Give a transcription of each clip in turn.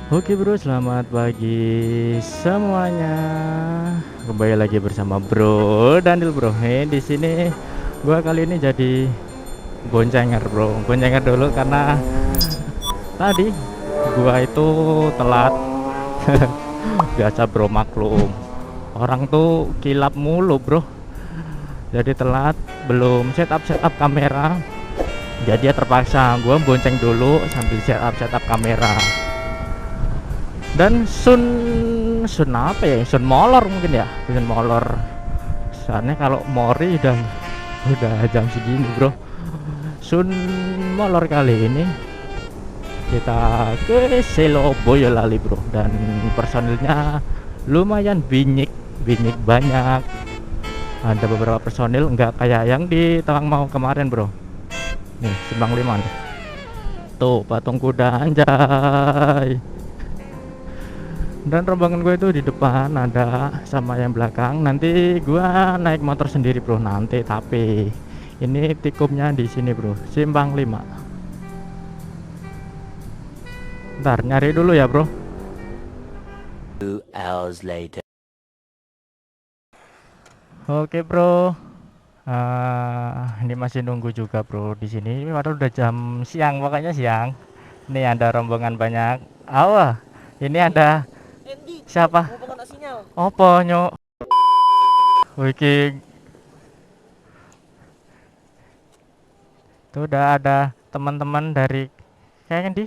Oke bro, selamat pagi semuanya. Kembali lagi bersama Bro Daniel bro. Di sini gua kali ini jadi boncengan bro. Boncengan dulu karena tadi gua itu telat. Biasa bro, maklum. Orang tuh kilap mulu bro. Jadi telat, belum setup kamera. Jadi ya terpaksa gua bonceng dulu sambil setup kamera. Dan sun apa ya, sun molor mungkin ya, sun molor. Soalnya kalau mori udah jam segini bro. Sun molor kali ini kita ke Selo Boyolali bro, dan personilnya lumayan binyak banyak. Ada beberapa personil, nggak kayak yang di Tawang mau kemarin bro. Nih Simpang 5 nih. Tuh patung kuda anjay. Dan rombongan gue itu di depan ada sama yang belakang. Nanti gue naik motor sendiri bro nanti, tapi ini tikumnya di sini bro, Simpang 5. Ntar nyari dulu ya bro. 2 hours later. Oke bro, ini masih nunggu juga bro di sini. Padahal udah jam siang, pokoknya siang. Ini ada rombongan banyak. Awah, ini ada siapa? Opo nyok? Wiki. Tuh udah ada teman-teman dari kayak di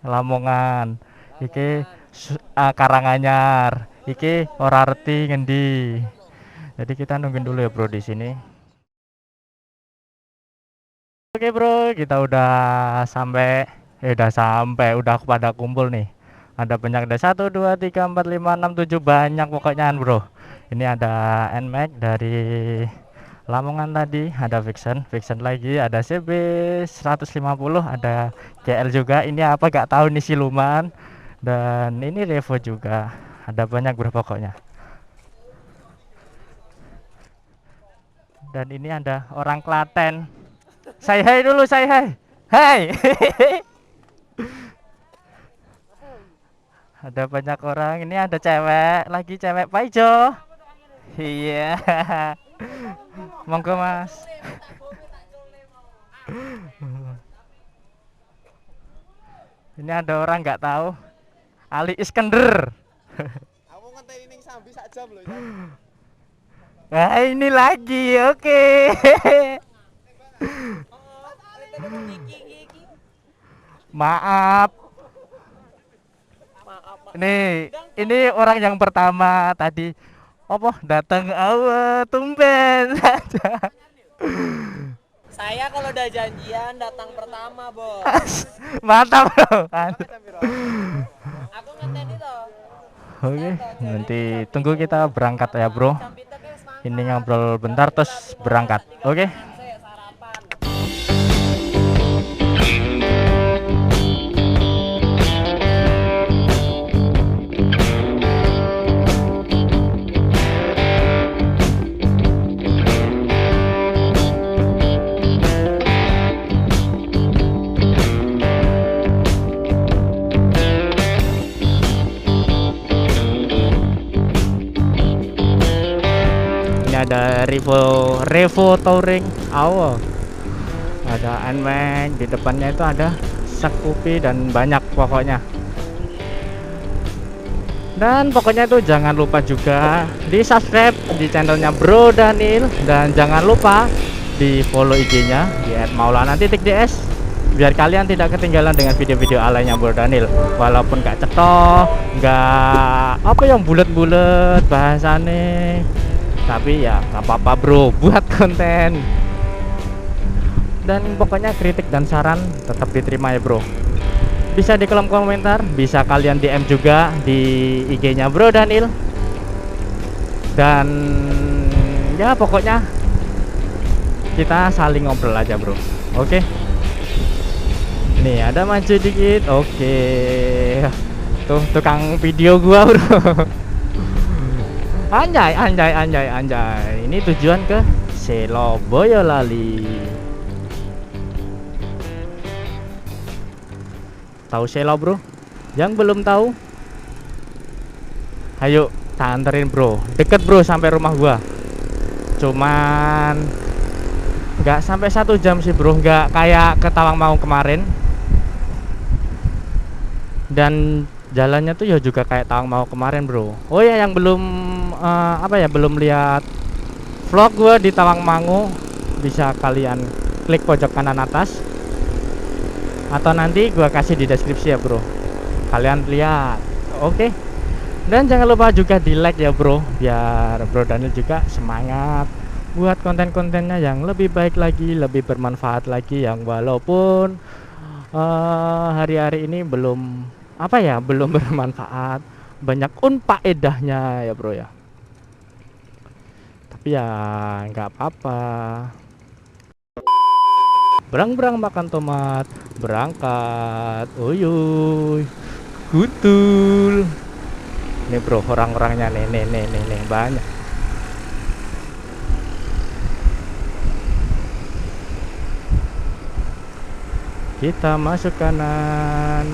Lamongan. Iki Karanganyar. Iki ora arti ngendi. Jadi kita nungguin dulu ya bro di sini. Oke bro, kita udah sampai, udah pada kumpul nih. Ada banyak, ada 1 2 3 4 5 6 7 banyak pokoknya bro. Ini ada NMAX dari Lamongan tadi, ada Vixen lagi, ada CB 150, ada GL juga. Ini apa gak tahu nih, siluman. Dan ini Revo juga. Ada banyak bro pokoknya. Dan ini ada orang Klaten. Say hai dulu, say hai. Hai. Ada banyak orang. Ini ada cewek lagi, cewek Pak Ijo. Iya. Monggo mas. Ini ada orang nggak tahu, Ali Iskandar. Aku ngenteni ning Sambi sak jam lho. Nah ini lagi, oke. Maaf. Ini orang yang pertama tadi. Apa datang awal tumben saja. Saya kalau udah janjian datang pertama, Bos. Mantap bro. Aku ngenteni toh. Oke, nanti tunggu kita berangkat ya bro. Ini ngobrol bentar terus berangkat. Oke. Ada Revo Touring awal, ada NMAX, di depannya itu ada Scoopy dan banyak pokoknya. Dan pokoknya itu jangan lupa juga di subscribe di channelnya Bro Daniel, dan jangan lupa di follow IG-nya di @maulana_ds biar kalian tidak ketinggalan dengan video-video lainnya Bro Daniel. Walaupun gak cetok, gak apa yang bulat-bulat bahasane, tapi ya nggak apa-apa bro, buat konten. Dan pokoknya kritik dan saran tetap diterima ya bro. Bisa di kolom komentar, bisa kalian DM juga di IG-nya Bro Daniel. Dan ya pokoknya kita saling ngobrol aja bro. Oke. Nih ada maju dikit. Oke. Tuh tukang video gua bro. Anjay, anjay, anjay, anjay. Ini tujuan ke Selo Boyolali. Tahu Selo, bro? Yang belum tahu, ayo tak anterin, bro. Deket, bro, sampai rumah gua. Cuman nggak sampai 1 jam sih, bro. Nggak kayak ke Tawangmangu kemarin. Dan jalannya tuh ya juga kayak Tawangmangu kemarin, bro. Oh ya, yang belum belum lihat vlog gue di Tawangmangu, bisa kalian klik pojok kanan atas atau nanti gue kasih di deskripsi ya, bro. Kalian lihat. Oke. Dan jangan lupa juga di like ya, bro, biar Bro Daniel juga semangat buat konten-kontennya yang lebih baik lagi, lebih bermanfaat lagi, yang walaupun hari-hari ini belum belum bermanfaat, banyak unfaedahnya ya, bro ya. Tapi ya nggak apa-apa. Berang-berang makan tomat, berangkat. Uyuy, gutul. Nih, bro, orang-orangnya nih banyak. Kita masuk kanan.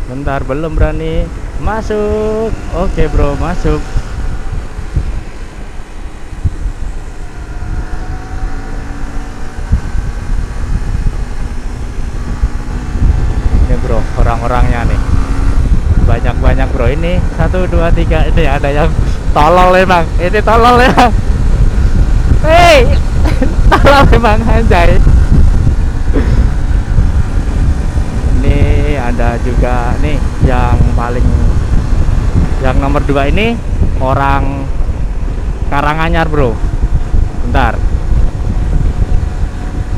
Bentar, belum berani masuk. Oke, bro, masuk. Ini, bro, orang-orangnya nih banyak, bro. Ini 1 2 3. Ini ada yang tolol emang. Ini tolol ya. Hei, tolol emang, anjay. Ini ada juga nih yang nomor 2 ini orang Karanganyar, bro. Bentar.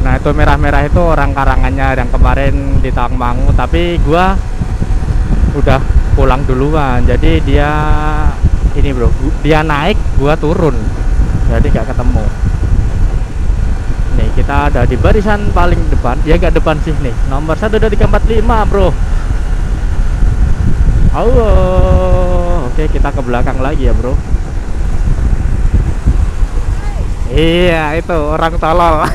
Nah, itu merah-merah itu orang Karanganyar yang kemarin di Tawangmangu, tapi gua udah pulang duluan. Jadi dia ini, bro, dia naik, gua turun. Jadi gak ketemu. Nih, kita ada di barisan paling depan. Ya gak depan sih nih. Nomor 1 2 3 4 5, bro. Halo. Oke, kita ke belakang lagi ya, bro. Iya, itu orang tolol.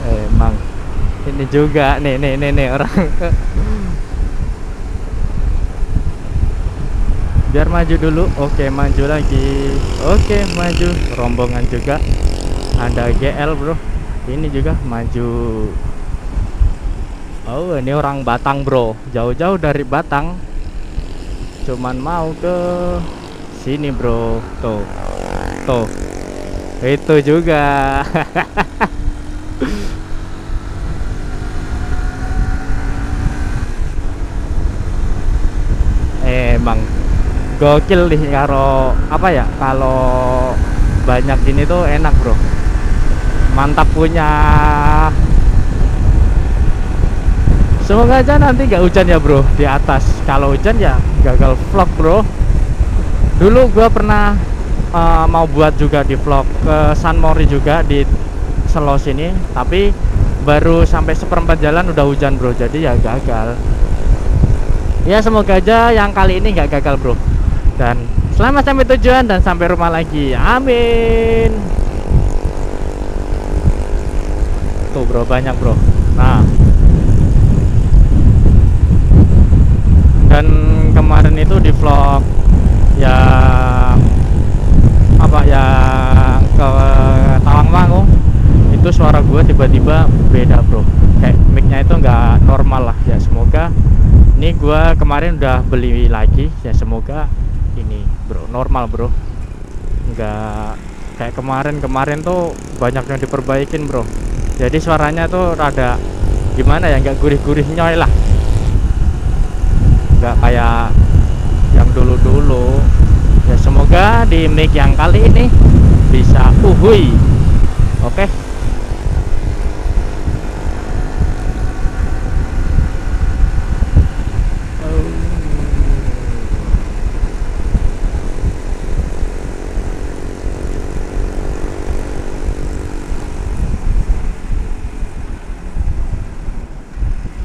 Emang ini juga nih orang. Biar maju dulu. Oke, maju lagi. Oke, maju. Rombongan juga ada GL, bro. Ini juga maju. Oh, ini orang Batang, bro. Jauh-jauh dari Batang, cuman mau ke sini, bro. Tuh itu juga. Emang gokil nih kalau kalau banyak gini tuh enak, bro. Mantap punya. Semoga aja nanti gak hujan ya, bro, di atas. Kalau hujan ya gagal vlog, bro. Dulu gua pernah mau buat juga di vlog ke San Mori juga di Selo sini, tapi baru sampai seperempat jalan udah hujan, bro. Jadi ya gagal. Ya semoga aja yang kali ini nggak gagal, bro. Dan selamat sampai tujuan dan sampai rumah lagi. Amin. Tuh, bro, banyak, bro. Nah, dan kemarin itu di vlog yang ke Tawangmangu itu suara gue tiba-tiba beda, bro. Kayak mic-nya itu nggak normal lah. Ya semoga ini gue kemarin udah beli lagi, ya semoga ini, bro, normal, bro. Nggak kayak kemarin tuh banyak yang diperbaikin, bro. Jadi suaranya tuh rada gimana ya, nggak gurih-gurih nyoy lah, nggak kayak yang dulu-dulu. Ya semoga di mic yang kali ini bisa uhuy. Oke.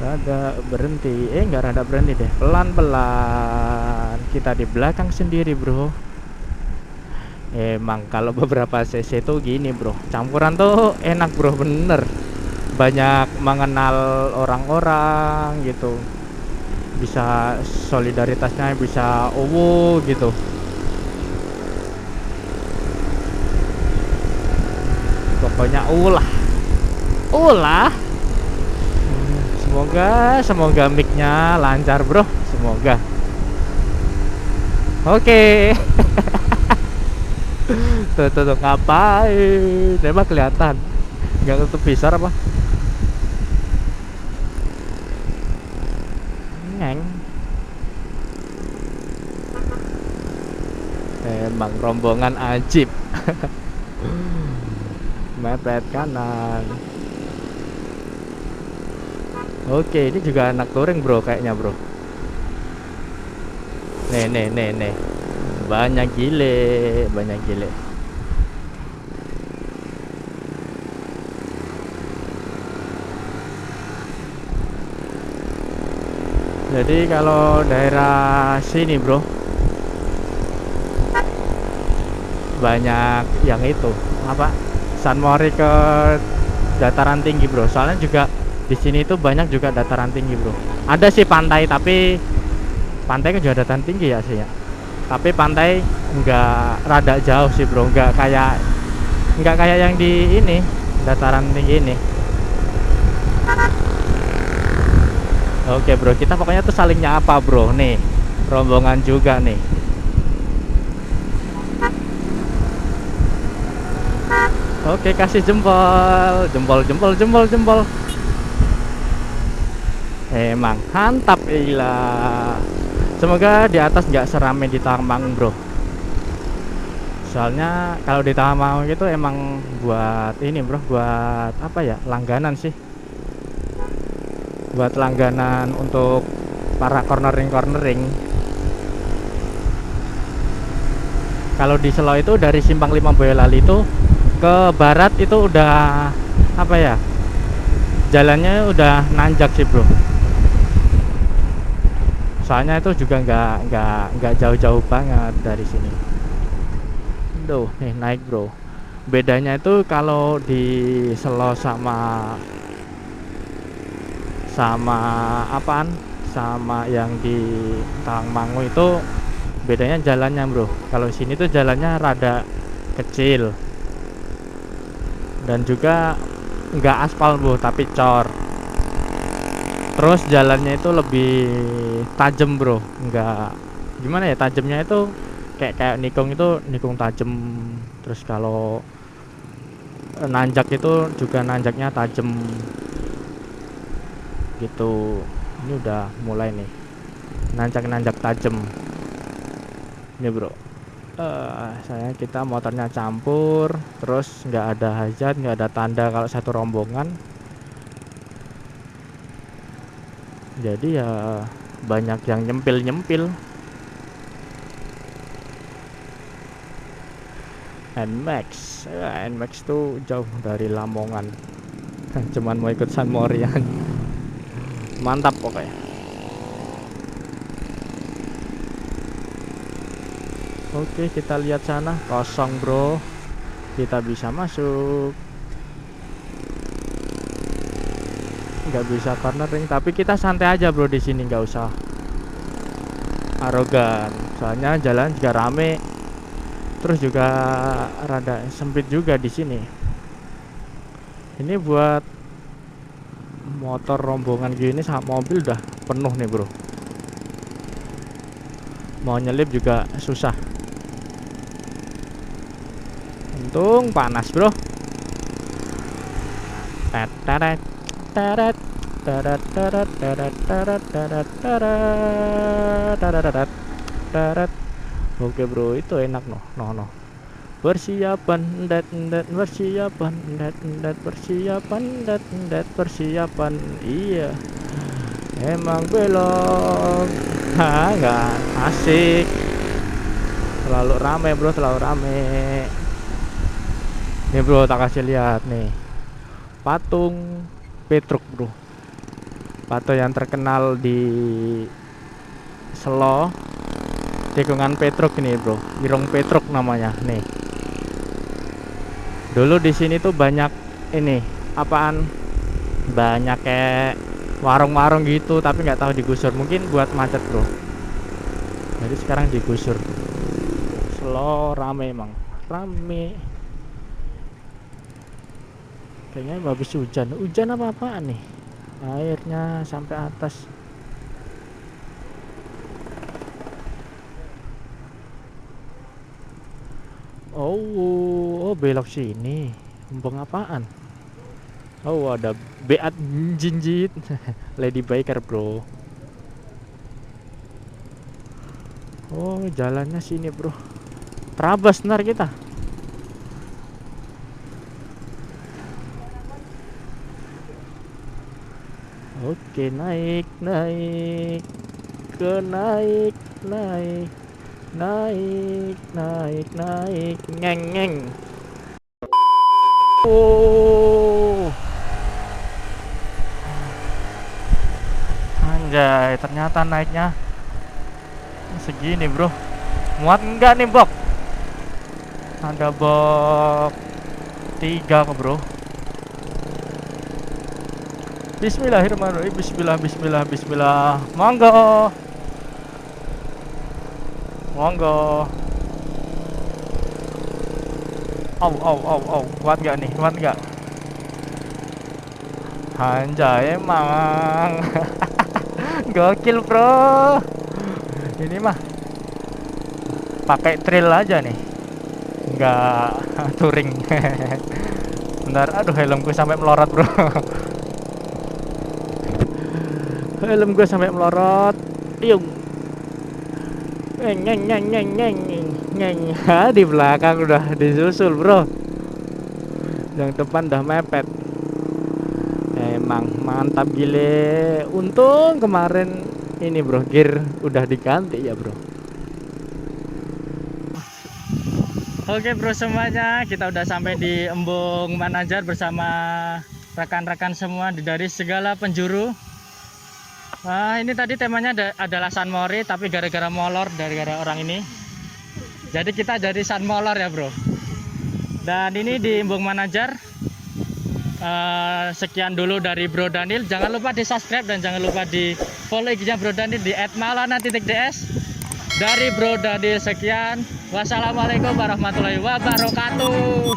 Rada berhenti, nggak rada berhenti deh, pelan-pelan. Kita di belakang sendiri bro. Emang kalau beberapa CC tuh gini bro, campuran tuh enak bro, bener. Banyak mengenal orang-orang gitu, bisa solidaritasnya bisa gitu. Pokoknya ulah. Semoga mic-nya lancar bro, semoga. Oke. tuh ngapain? Emang kelihatan nggak tutup visor apa? Ngeng. Emang rombongan ajib. Mepet kanan. Oke, ini juga anak touring bro kayaknya bro. Nih. Banyak gile. Jadi kalau daerah sini bro, banyak yang itu apa? San Mori ke dataran tinggi bro. Soalnya juga di sini tuh banyak juga dataran tinggi bro. Ada sih pantai, tapi pantai kan juga dataran tinggi ya sih ya. Tapi pantai nggak, rada jauh sih bro, nggak kayak yang di ini dataran tinggi ini. Oke bro, kita pokoknya tuh saling nyapa bro. Nih rombongan juga nih. Oke, kasih jempol. Emang mantap gila. Semoga di atas nggak serame di Tawangmangu bro. Soalnya kalau di Tawangmangu itu emang buat ini bro, buat apa ya, langganan sih. Buat langganan untuk para cornering. Kalau di Selo itu dari Simpang 5 Boyolali itu ke barat itu udah apa ya, jalannya udah nanjak sih bro. Soalnya itu juga nggak jauh-jauh banget dari sini. Duh, nih naik bro. Bedanya itu kalau di Selo sama apaan? Sama yang di Tawangmangu itu bedanya jalannya bro. Kalau sini tuh jalannya rada kecil. Dan juga nggak aspal bro, tapi cor. Terus jalannya itu lebih tajam bro, nggak gimana ya, tajamnya itu kayak nikung tajam. Terus kalau nanjak itu juga nanjaknya tajam gitu. Ini udah mulai nih nanjak tajam ini bro. Kita motornya campur, terus nggak ada hajat, nggak ada tanda kalau satu rombongan. Jadi ya banyak yang nyempil. NMAX tuh jauh dari Lamongan. Cuman mau ikut San Morian. Mantap pokoknya. Oke, kita lihat sana, kosong bro. Kita bisa masuk. Nggak bisa cornering, tapi kita santai aja bro di sini, nggak usah arogan. Soalnya jalan juga rame, terus juga rada sempit juga di sini. Ini buat motor rombongan gini sama mobil udah penuh nih bro. Mau nyelip juga susah. Untung panas bro. Oke bro, itu enak no. Persiapan iya. Emang belok. Nggak asik. Terlalu rame bro, terlalu rame. Nih bro, tak kasih lihat nih patung Petruk bro. Pato yang terkenal di Selo, tikungan Petruk ini bro, Irung Petruk namanya nih. Dulu di sini tuh banyak ini apaan, banyak kayak warung-warung gitu, tapi nggak tahu digusur, mungkin buat macet bro. Jadi sekarang digusur. Selo rame emang, rame. Kayaknya habis hujan apa apaan nih, airnya sampai atas. Oh, belok sini. Embung apaan? Oh, ada beat jinjit. Lady Biker, bro. Oh, jalannya sini, bro. Terabas ntar kita. Oke, naik. Naik. Ngeng. Oh, anjay, ternyata naiknya segini bro. Muat enggak nih bok? Ada bok 3 kok bro. Bismillahirrahmanirrahim. Bismillah. Monggo. Au. Kuat gak nih? Anjay emang. Gokil bro. Ini mah pakai trail aja nih, nggak touring. Bentar, aduh helmku sampai melorot bro. Helm gue sampai melorot. Yuk. Ngeng. Di belakang udah disusul bro, yang depan udah mepet. Emang mantap gile. Untung kemarin ini bro, gear udah diganti ya bro. Oke bro semuanya, kita udah sampai di Embung Manajar bersama rekan-rekan semua dari segala penjuru. Nah, ini tadi temanya adalah San Mori, tapi gara-gara molor dari orang ini, jadi kita jadi San Molor ya bro. Dan ini di Embung Manajar. Sekian dulu dari Bro Daniel. Jangan lupa di subscribe dan jangan lupa di follow IG-nya Bro Daniel di @maulana_ds. Dari Bro Daniel sekian. Wassalamualaikum warahmatullahi wabarakatuh.